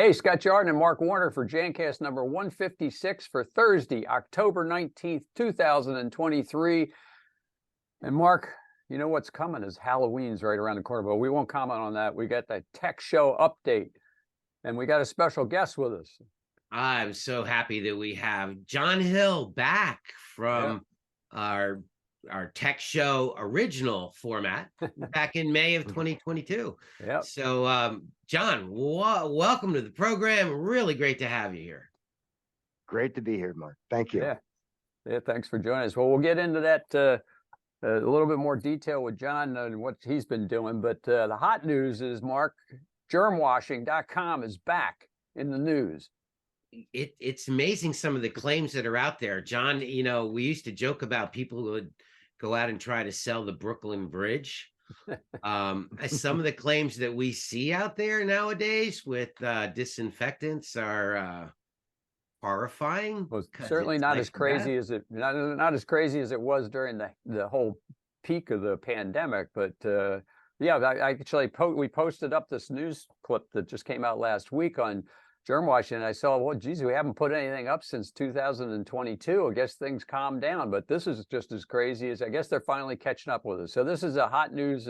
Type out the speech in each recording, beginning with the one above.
Hey, Scott Jordan and Mark Warner for Jancast number 156 for Thursday, October 19th, 2023. And Mark, you know what's coming is Halloween's right around the corner, but we won't comment on that. We got the tech show update, and we got a special guest with us. I'm so happy that we have Jon Hill back from our tech show original format back in May of 2022. Yeah. So, Jon, welcome to the program. Really great to have you here. Great to be here, Mark. Thank you. Yeah. Thanks for joining us. Well, we'll get into that a little bit more detail with Jon and what he's been doing. But the hot news is, Mark, germwashing.com is back in the news. It's amazing some of the claims that are out there. Jon, you know, we used to joke about people who would go out and try to sell the Brooklyn Bridge. Some of the claims that we see out there nowadays with disinfectants are horrifying. Well, certainly not as crazy as it not as crazy as it was during the whole peak of the pandemic. But yeah, I actually we posted up this news clip that just came out last week on germ washing, and I saw, well, geez, we haven't put anything up since 2022. I guess things calmed down, but this is just as crazy as, I guess they're finally catching up with us. So this is a hot news.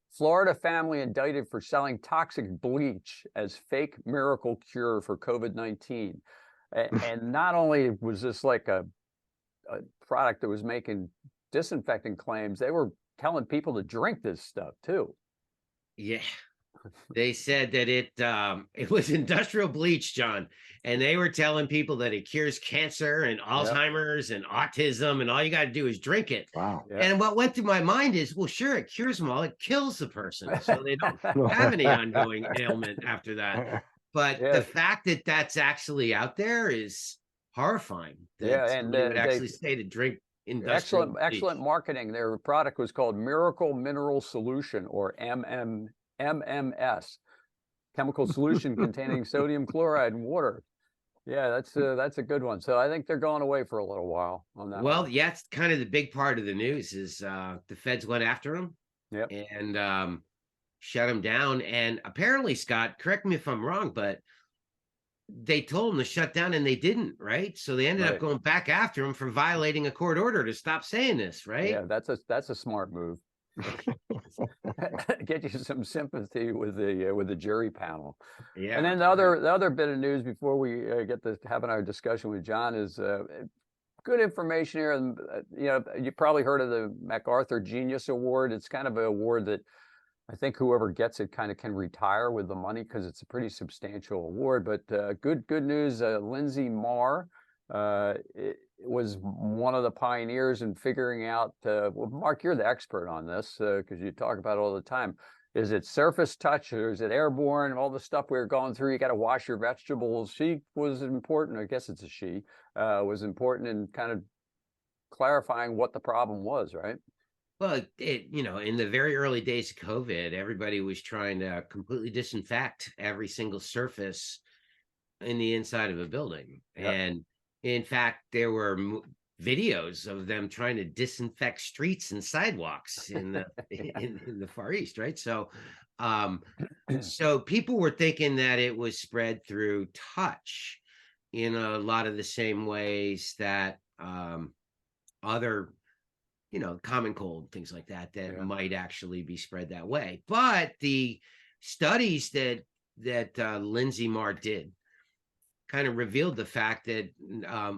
Florida family indicted for selling toxic bleach as fake miracle cure for COVID-19. And not only was this like a product that was making disinfecting claims, they were telling people to drink this stuff too. Yeah. They said that it was industrial bleach, Jon, and they were telling people that it cures cancer and Alzheimer's and autism, and all you got to do is drink it. Wow. Yep. And what went through my mind is, well, sure, it cures them all. It kills the person, so they don't have any ongoing ailment after that. But the fact that that's actually out there is horrifying. And they would actually say to drink industrial bleach. Excellent marketing. Their product was called Miracle Mineral Solution, or MMS, chemical solution containing sodium chloride and water. Yeah, that's a good one. So I think they're going away for a little while on that. Well, yeah, it's kind of the big part of the news is the feds went after them and shut them down. And apparently, Scott, correct me if I'm wrong, but they told them to shut down and they didn't, right? So they ended up going back after them for violating a court order to stop saying this, right? Yeah, that's a smart move. Get you some sympathy with the jury panel. Yeah. And then the other bit of news before we get to having our discussion with Jon is good information here. And you know, you probably heard of the MacArthur Genius Award. It's kind of an award that I think whoever gets it kind of can retire with the money because it's a pretty substantial award. But good news, Lindsay Marr was one of the pioneers in figuring out, well, Mark, you're the expert on this because you talk about it all the time. Is it surface touch or is it airborne? All the stuff we were going through, you got to wash your vegetables. She was important, I guess it's a she, was important in kind of clarifying what the problem was, right? Well, you know, in the very early days of COVID, everybody was trying to completely disinfect every single surface in the inside of a building. Yep. And in fact, there were videos of them trying to disinfect streets and sidewalks in the in the Far East, right? So, so people were thinking that it was spread through touch in a lot of the same ways that other, you know, common cold, things like that, might actually be spread that way. But the studies that Lindsay Marr did kind of revealed the fact that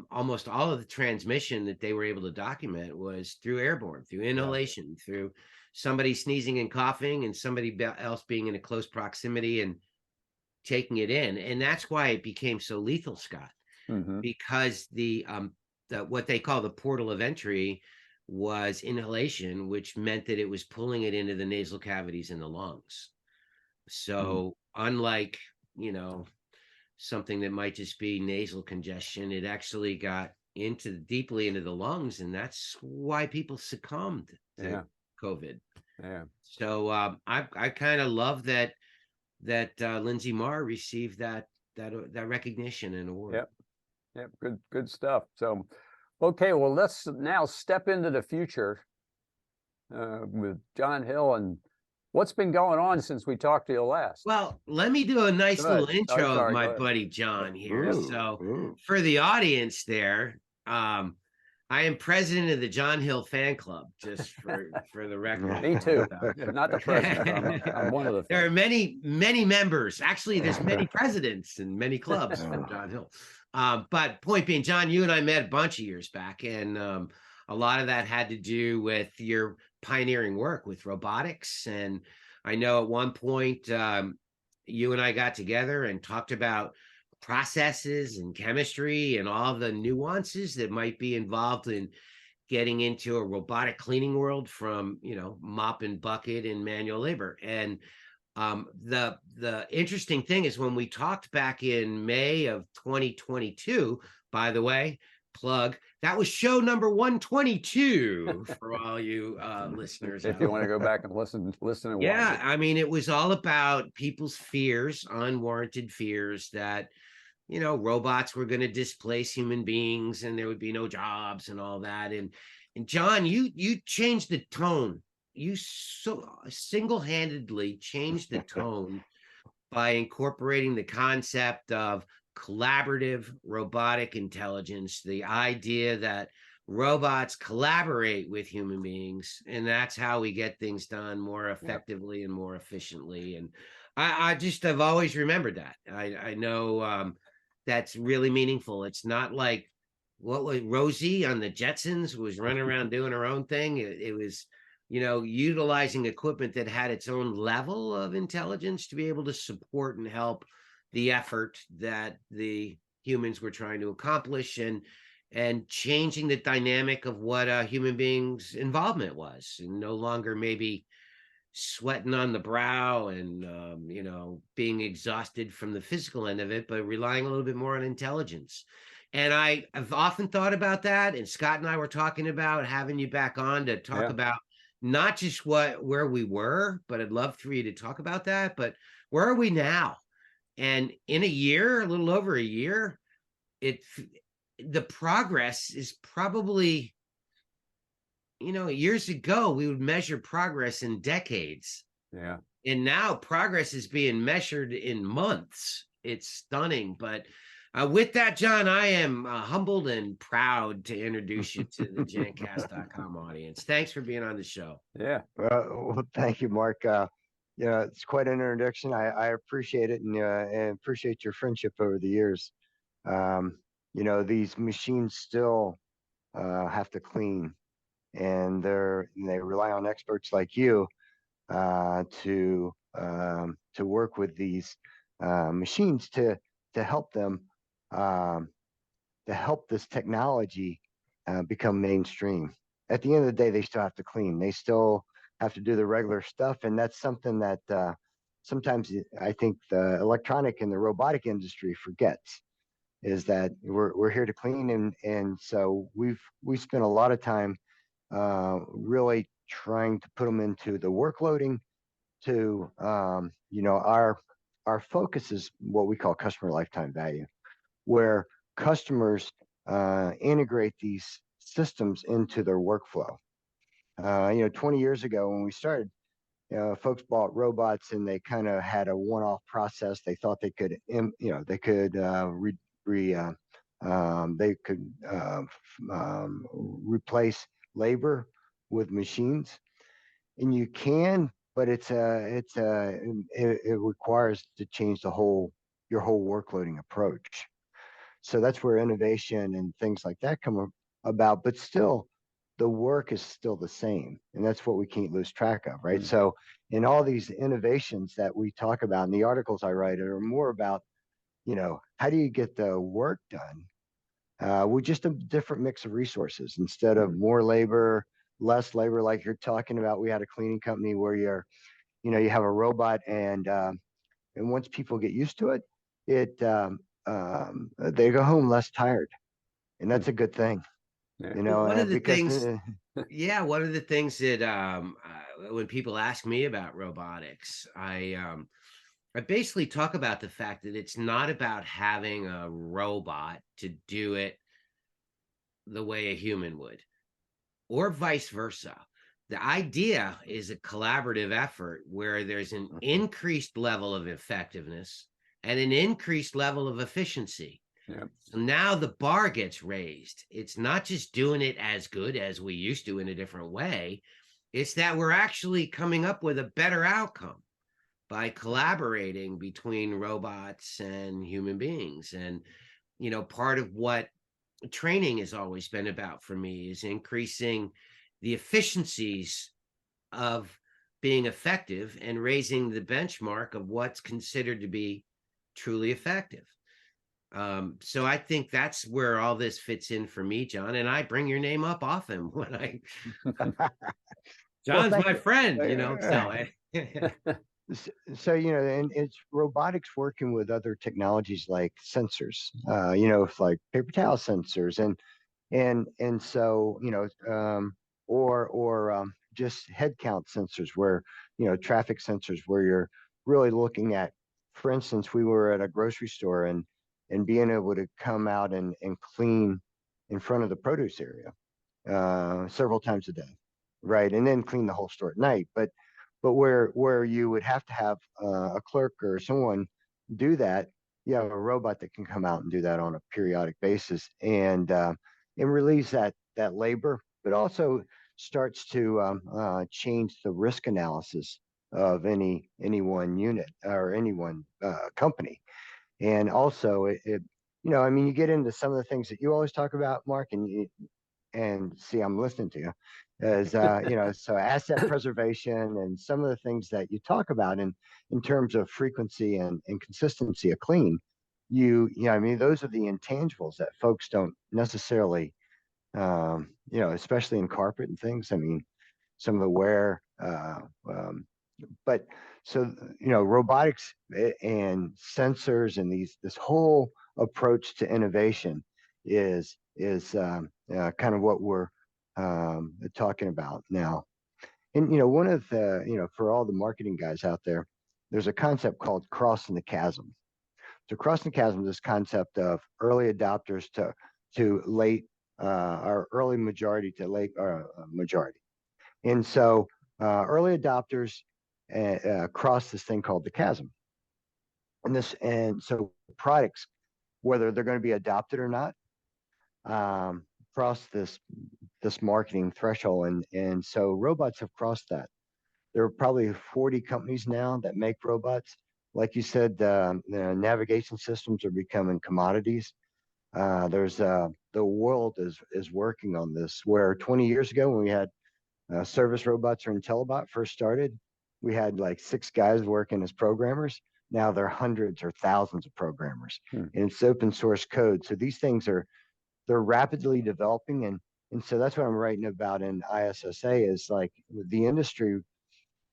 almost all of the transmission that they were able to document was through airborne, through inhalation, through somebody sneezing and coughing and somebody else being in a close proximity and taking it in. And that's why it became so lethal, Scott, because the what they call the portal of entry was inhalation, which meant that it was pulling it into the nasal cavities in the lungs. So unlike, you know, something that might just be nasal congestion, it actually got deeply into the lungs, and that's why people succumbed to COVID. Yeah. So I kind of love that Lindsay Marr received that recognition and award. Yep. Good stuff. So, okay, well, let's now step into the future with Jon Hill and What's been going on since we talked to you last? Well, let me do a nice little intro of my Go ahead. buddy Jon here. Ooh. For the audience there, I am president of the Jon Hill fan club, just for the record. Me too. Not the president. I'm one of the fans. There are many members. Actually, there's many presidents and many clubs from Jon Hill. But point being, Jon, you and I met a bunch of years back, and a lot of that had to do with your pioneering work with robotics. And I know at one point you and I got together and talked about processes and chemistry and all the nuances that might be involved in getting into a robotic cleaning world from, mop and bucket and manual labor. And the interesting thing is when we talked back in May of 2022, by the way, plug, that was show number 122 for all you listeners. If you want to go back and listen and yeah, watch it. I mean, it was all about people's fears, unwarranted fears that robots were going to displace human beings and there would be no jobs and all that. And Jon, you changed the tone. You so single-handedly changed the tone by incorporating the concept of collaborative robotic intelligence, the idea that robots collaborate with human beings, and that's how we get things done more effectively and more efficiently. And I've always remembered that. I know that's really meaningful. It's not like what was Rosie on the Jetsons was running around doing her own thing. It was, utilizing equipment that had its own level of intelligence to be able to support and help the effort that the humans were trying to accomplish, and changing the dynamic of what a human being's involvement was, and no longer maybe sweating on the brow and being exhausted from the physical end of it, but relying a little bit more on intelligence. And I've often thought about that, and Scott and I were talking about having you back on to talk about not just where we were, but I'd love for you to talk about that, but where are we now? And in a year, a little over a year, the progress is probably, years ago, we would measure progress in decades. Yeah. And now progress is being measured in months. It's stunning. But with that, Jon, I am humbled and proud to introduce you to the Jancast.com audience. Thanks for being on the show. Yeah. Well, thank you, Mark. It's quite an introduction. I appreciate it, and appreciate your friendship over the years. These machines still have to clean, and they rely on experts like you to work with these machines to help them to help this technology become mainstream. At the end of the day, they still have to clean. They still have to do the regular stuff, and that's something that sometimes I think the electronic and the robotic industry forgets, is that we're here to clean, and so we spent a lot of time really trying to put them into the workloading. To our focus is what we call customer lifetime value, where customers integrate these systems into their workflow. 20 years ago when we started, folks bought robots and they kind of had a one-off process. They thought they could, replace labor with machines, and you can, but it requires to change your whole workloading approach. So that's where innovation and things like that come about, but still the work is still the same, and that's what we can't lose track of, right? So in all these innovations that we talk about in the articles I write are more about, how do you get the work done with just a different mix of resources, instead of more labor, less labor, like you're talking about. We had a cleaning company where you have a robot, and once people get used to it, they go home less tired, and that's a good thing. One of the things that when people ask me about robotics, I basically talk about the fact that it's not about having a robot to do it the way a human would, or vice versa. The idea is a collaborative effort where there's an increased level of effectiveness and an increased level of efficiency. Yep. So now the bar gets raised. It's not just doing it as good as we used to in a different way. It's that we're actually coming up with a better outcome by collaborating between robots and human beings. And, part of what training has always been about for me is increasing the efficiencies of being effective and raising the benchmark of what's considered to be truly effective. So I think that's where all this fits in for me, Jon. And I bring your name up often when I Jon's my friend, So, and it's robotics working with other technologies like sensors, like paper towel sensors and so, or just head count sensors where, traffic sensors where you're really looking at, for instance, we were at a grocery store and being able to come out and clean in front of the produce area several times a day, right? And then clean the whole store at night. But where you would have to have a clerk or someone do that, you have a robot that can come out and do that on a periodic basis and relieves that labor, but also starts to change the risk analysis of any one unit or any one company. And also I mean, you get into some of the things that you always talk about, Mark, and see, I'm listening to you, as so asset preservation and some of the things that you talk about in terms of frequency and consistency of clean. I mean, those are the intangibles that folks don't necessarily, especially in carpet and things. I mean, some of the wear, but so robotics and sensors and this whole approach to innovation is kind of what we're talking about now. And one of the for all the marketing guys out there, there's a concept called crossing the chasm. So crossing the chasm is this concept of early adopters to late or early majority to late majority. And so early adopters cross this thing called the chasm. And so products, whether they're going to be adopted or not, cross this marketing threshold. And so robots have crossed that. There are probably 40 companies now that make robots. Like you said, the navigation systems are becoming commodities. The world is working on this, where 20 years ago when we had service robots or Intellibot first started, we had like 6 guys working as programmers. Now there are hundreds or thousands of programmers, and it's open source code. So these things they're rapidly developing, and so that's what I'm writing about in ISSA is like the industry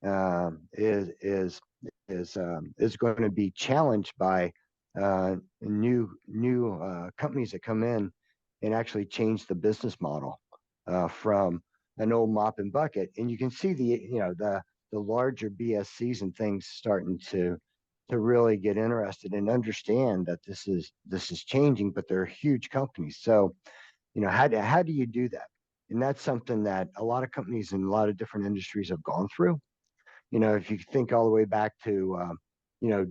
is going to be challenged by new companies that come in and actually change the business model from an old mop and bucket. And you can see the larger BSCs and things starting to really get interested and understand that this is changing, but they're huge companies. So, how do you do that? And that's something that a lot of companies in a lot of different industries have gone through. If you think all the way back to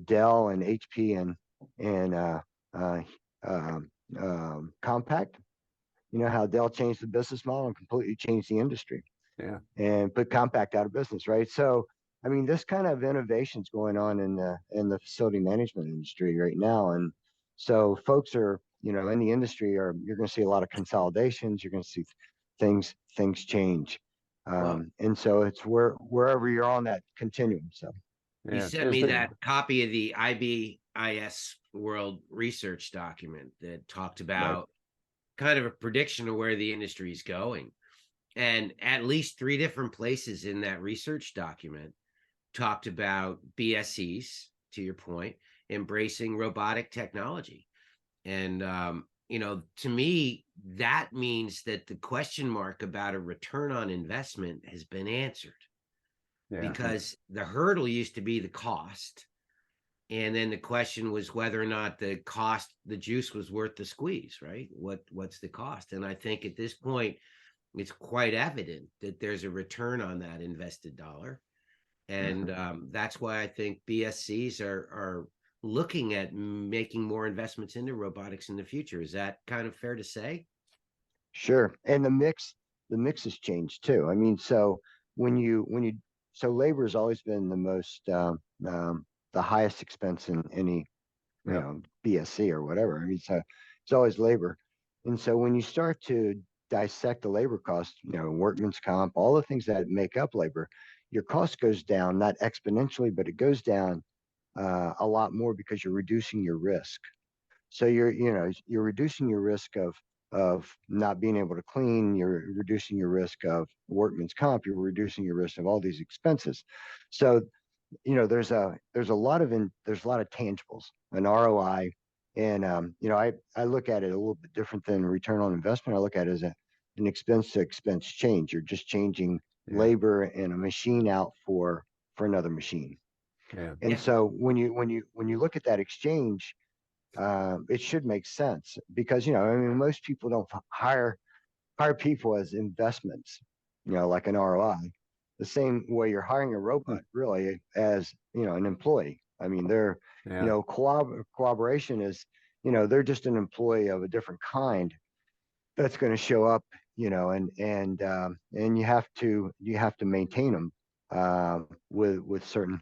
Dell and HP and Compaq, how Dell changed the business model and completely changed the industry. Yeah. And put Compaq out of business, right? So, I mean, this kind of innovation is going on in the facility management industry right now, and so folks are, in the industry you're going to see a lot of consolidations. You're going to see things change, and so it's wherever you're on that continuum. So, you sent me that copy of the IBIS World Research document that talked about kind of a prediction of where the industry is going. And at least 3 different places in that research document talked about BSCs, to your point, embracing robotic technology. And, to me, that means that the question mark about a return on investment has been answered. Yeah. Because the hurdle used to be the cost. And then the question was whether or not the juice was worth the squeeze, right? What's the cost? And I think at this point, it's quite evident that there's a return on that invested dollar. And that's why I think BSCs are looking at making more investments into robotics in the future. Is that kind of fair to say? Sure. And the mix has changed too. I mean, so so labor has always been the most, the highest expense in any, BSC or whatever. I mean, so it's always labor. And so when you start to dissect the labor cost, workman's comp, all the things that make up labor, your cost goes down, not exponentially, but it goes down a lot more because you're reducing your risk. So you're reducing your risk of not being able to clean. You're reducing your risk of workman's comp. You're reducing your risk of all these expenses. So there's a lot of tangibles, an ROI, and I look at it a little bit different than return on investment. I look at it as an expense to expense change. You're just changing labor and a machine out for another machine. And so when you look at that exchange, it should make sense because I mean most people don't hire people as investments, like an ROI. The same way you're hiring a robot really as an employee. I mean they're collaboration is they're just an employee of a different kind that's going to show up, and you have to maintain them with certain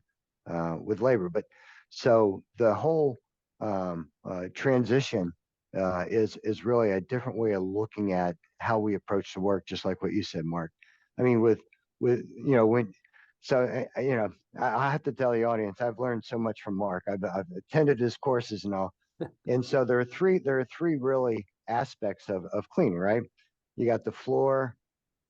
with labor. But so the whole transition is really a different way of looking at how we approach the work, just like what you said, Mark. I mean, with when I have to tell the audience I've learned so much from Mark. I've attended his courses and all, and so there are three really aspects of cleaning, right? You got the floor,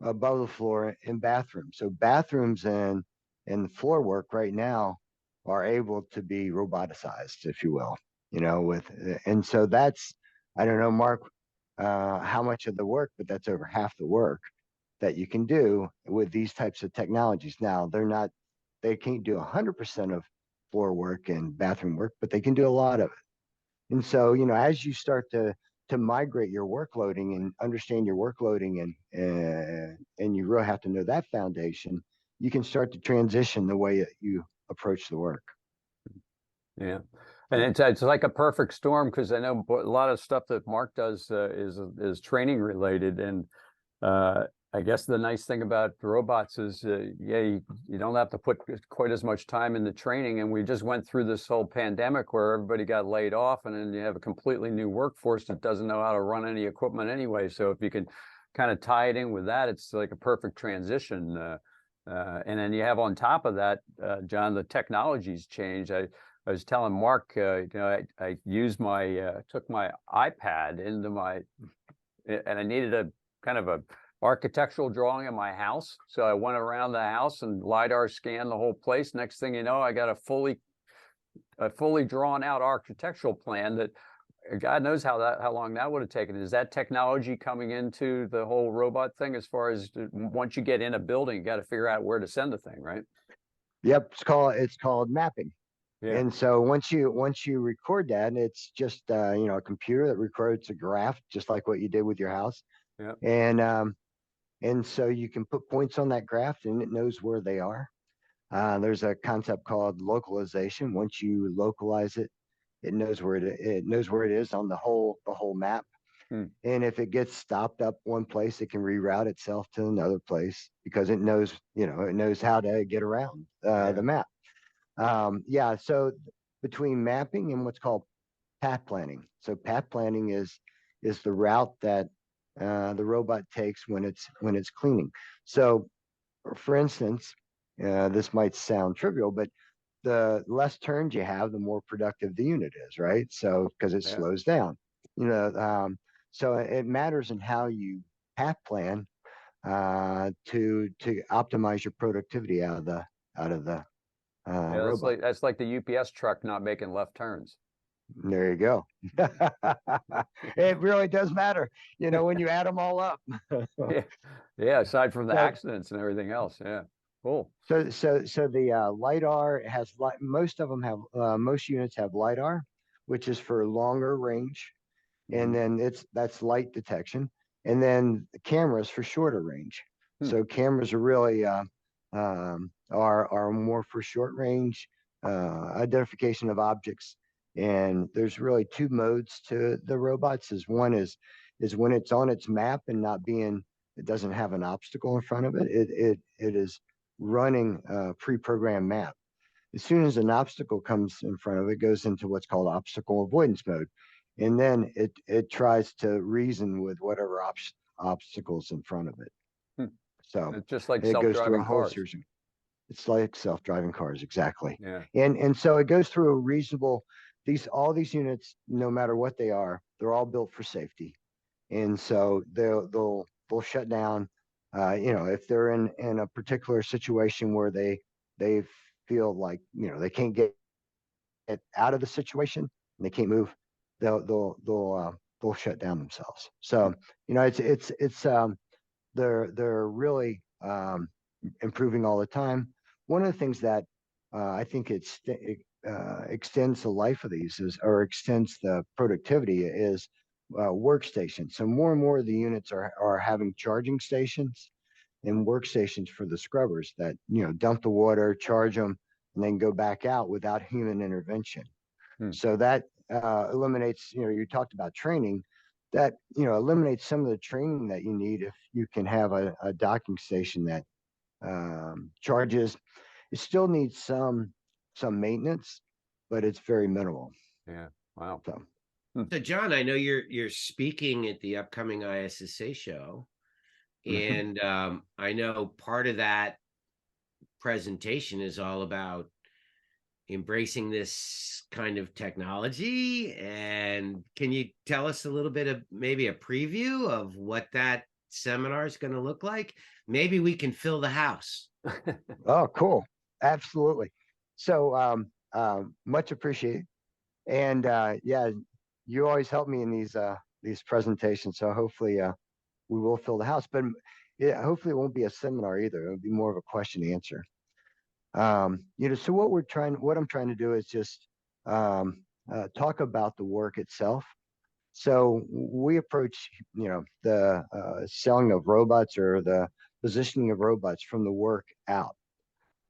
above the floor, and bathrooms. So bathrooms and the floor work right now are able to be roboticized, if you will, and so that's, I don't know, Mark, how much of the work, but that's over half the work that you can do with these types of technologies. Now they can't do 100% of floor work and bathroom work, but they can do a lot of it. And so, as you start to migrate your workloading and understand your workloading and you really have to know that foundation, you can start to transition the way that you approach the work. Yeah. And it's like a perfect storm because I know a lot of stuff that Mark does is training related. And I guess the nice thing about robots is, you don't have to put quite as much time in the training. And we just went through this whole pandemic where everybody got laid off, and then you have a completely new workforce that doesn't know how to run any equipment anyway. So if you can kind of tie it in with that, it's like a perfect transition. And then you have on top of that, John, the technology's changed. I was telling Mark, I used took my iPad and I needed a kind of a architectural drawing of my house. So I went around the house and LiDAR scanned the whole place. Next thing you know, I got a fully drawn out architectural plan that God knows how long that would have taken. Is that technology coming into the whole robot thing as far as once you get in a building, you got to figure out where to send the thing, right? Yep. It's called mapping. Yeah. And so once you record that, it's just a computer that records a graph, just like what you did with your house. Yeah. And so you can put points on that graph, and it knows where they are. There's a concept called localization. Once you localize it, it knows where it is on the whole map. And if it gets stopped up one place, it can reroute itself to another place because it knows how to get around the map. So between mapping and what's called path planning. So path planning is the route that the robot takes when it's cleaning. So, for instance, this might sound trivial, but the less turns you have, the more productive the unit is, right? So because it slows down, so it matters in how you path plan to optimize your productivity out of the robot. That's like the UPS truck not making left turns. There you go. It really does matter, when you add them all up. Yeah. Aside from the accidents and everything else. Yeah. Cool. So the LiDAR has most units have LiDAR, which is for longer range, and then that's light detection. and then cameras for shorter range. So cameras are really are more for short range identification of objects. And there's really two modes to the robots. One is when it's on its map and it doesn't have an obstacle in front of it. It is running a pre-programmed map. As soon as an obstacle comes in front of it, it goes into what's called obstacle avoidance mode. And then it tries to reason with whatever obstacles in front of it. So it's just like it goes through a self-driving whole cars. series. It's like self-driving cars, exactly. Yeah. And so it goes through a reasonable, all these units, no matter what they are, they're all built for safety. And so they'll shut down, if they're in a particular situation where they feel like, they can't get out of the situation and they can't move, they'll shut down themselves. So, they're really improving all the time. One of the things that I think extends the life of these or extends the productivity is workstations. So more and more of the units are having charging stations and workstations for the scrubbers that dump the water, charge them, and then go back out without human intervention. So that eliminates, you talked about training, that eliminates some of the training that you need if you can have a docking station that charges. It still needs some maintenance, but it's very minimal. Yeah. Wow. So John, I know you're speaking at the upcoming ISSA show, and I know part of that presentation is all about embracing this kind of technology. And can you tell us a little bit of maybe a preview of what that seminar is going to look like? Maybe we can fill the house. Oh, cool. Absolutely. So much appreciated. And yeah, you always help me in these presentations. So hopefully we will fill the house, but yeah, hopefully it won't be a seminar either. It'll be more of a question and answer. So what I'm trying to do is just talk about the work itself. So we approach, the selling of robots or the positioning of robots from the work out.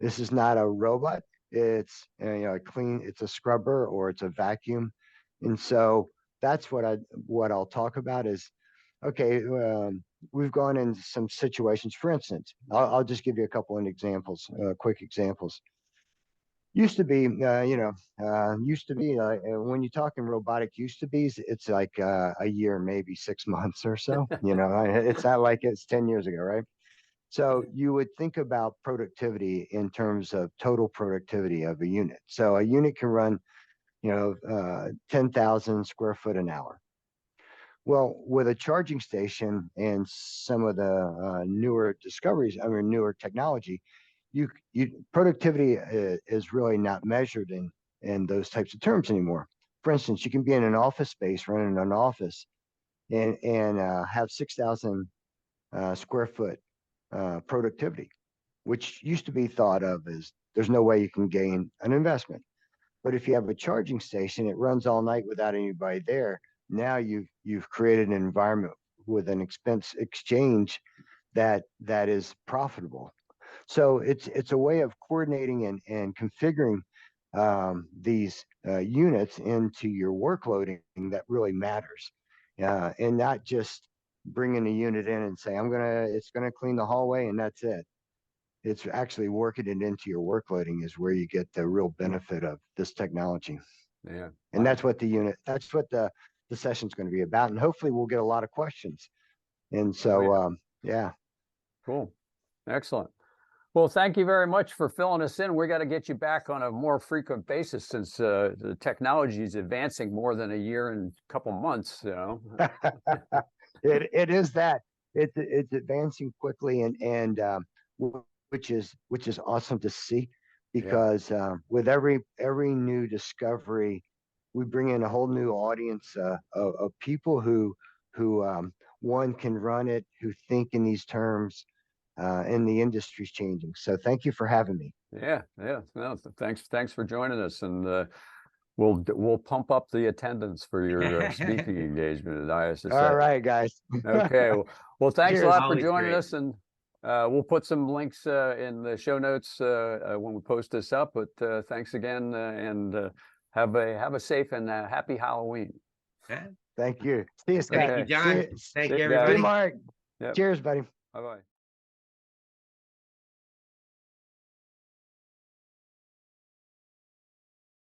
This is not a robot. It's it's a scrubber or it's a vacuum. And so that's what I'll talk about is, okay, we've gone into some situations. For instance, I'll just give you a couple of examples, quick examples. Used to be, when you're talking robotic used to be, it's like a year, maybe 6 months or so. It's not like it's 10 years ago, right? So you would think about productivity in terms of total productivity of a unit. So a unit can run, 10,000 square foot an hour. Well, with a charging station and some of the newer discoveries, newer technology, productivity is really not measured in those types of terms anymore. For instance, you can be in an office space, running an office, and have 6,000 square foot productivity, which used to be thought of as there's no way you can gain an investment. But if you have a charging station, it runs all night without anybody there. Now you've created an environment with an expense exchange that is profitable. So it's a way of coordinating and configuring these units into your workloading that really matters, and not just bringing a unit in and say it's gonna clean the hallway and that's it. It's actually working it into your workloading is where you get the real benefit of this technology. Yeah. And that's what the session's going to be about. And hopefully we'll get a lot of questions. And so, yeah. Cool. Excellent. Well, thank you very much for filling us in. We got to get you back on a more frequent basis since the technology is advancing more than a year and a couple months, It is that. It's advancing quickly and which is awesome to see, because with every new discovery, we bring in a whole new audience of people who one can run it, who think in these terms, and the industry's changing. So thank you for having me. Yeah. No, thanks for joining us. And we'll pump up the attendance for your speaking engagement at ISSA. All right, guys. Okay. Well, thanks a Cheers. lot for Always joining great. us, and we'll put some links in the show notes when we post this up. But thanks again, and have a safe and happy Halloween. Thank you. See you, Scott. Thank you, John. See you, Thank See you, you guys. see everybody. you, Mark. Yep. Cheers, buddy. Bye bye.